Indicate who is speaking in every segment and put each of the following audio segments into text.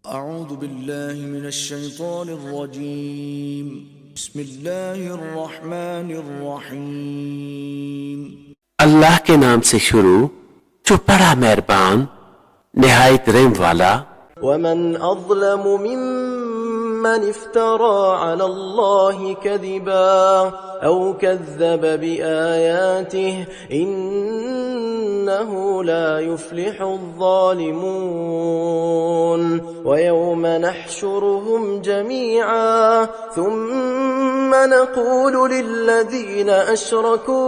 Speaker 1: अऊज़ु बिल्लाहि मिनश शैतानिर रजीम। बिस्मिल्लाहिर रहमानिर रहीम।
Speaker 2: अल्लाह के नाम से शुरू जो बड़ा मेहरबान निहायत रहम वाला।
Speaker 3: वमन अज़लमु मिम्मन इफ्तरा अला अल्लाहि कज़िबा औ कज़्ज़ब बिआयातिहि इन्नहु ला युफ्लिहुज़्ज़ालिमून। वयौम नहशुरुहुम जमीअन थुम्म नक़ूलु लिल्लज़ीना अशरकू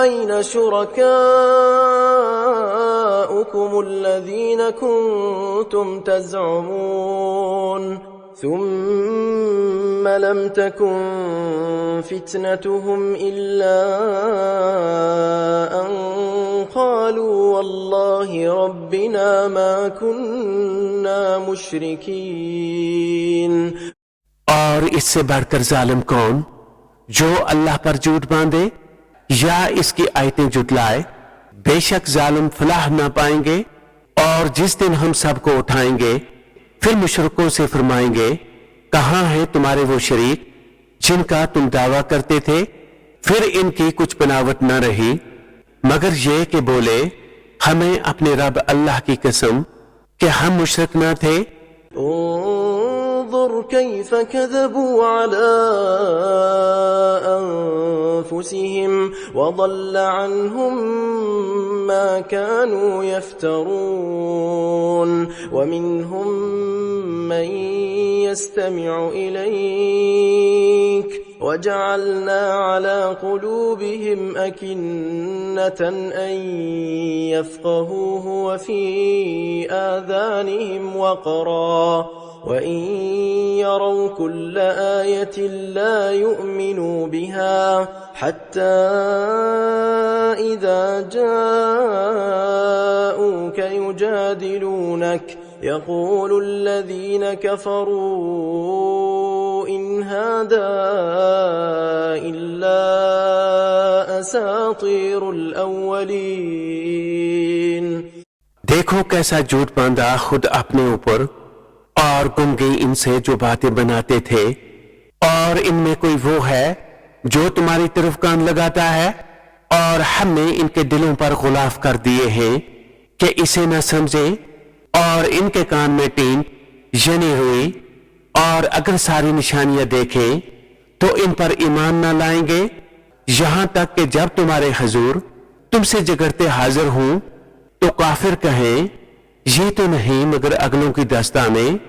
Speaker 3: अय्न शुरकाउकुम الذين كنتم تزعمون ثم لم تكن فتنتهم إلا أن قالوا والله ربنا ما كنا مشركين।
Speaker 2: और इससे बढ़कर जालिम कौन जो अल्लाह पर झूठ बांधे या इसकी आयतें जुटलाए। बेशक जालिम फलाह ना पाएंगे। और जिस दिन हम सबको उठाएंगे फिर मुशरिकों से फरमाएंगे कहां हैं तुम्हारे वो शरीक जिनका तुम दावा करते थे। फिर इनकी कुछ बनावट न रही मगर ये कि बोले हमें अपने रब अल्लाह की कसम कि हम मुशरिक न थे।
Speaker 3: انظر كيف كذبوا على أنفسهم وضل عنهم ما كانوا يفترون ومنهم من يستمع إليك وجعلنا على قلوبهم أكنة أن يفقهوه وفي آذانهم وقرا وإن يروا كل آية لا يؤمنوا بها حتى إذا جاءوك يجادلونك يقول الذين كفروا إن هذا إلا أساطير الأولين।
Speaker 2: देखो कैसा झूठ बांधा खुद अपने ऊपर और गुम गई इनसे जो बातें बनाते थे। और इनमें कोई वो है जो तुम्हारी तरफ कान लगाता है और हमने इनके दिलों पर गुलाफ कर दिए हैं कि इसे न समझे और इनके कान में टीन जनी हुई। और अगर सारी निशानियां देखें तो इन पर ईमान न लाएंगे यहां तक कि जब तुम्हारे हुजूर तुमसे झगड़ते हाजिर हों तो काफिर कहें ये तो नहीं मगर अगलों की दास्तानें।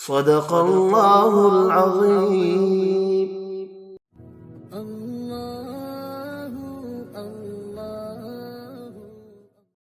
Speaker 3: सदक़ल्लाहुल अज़ीम।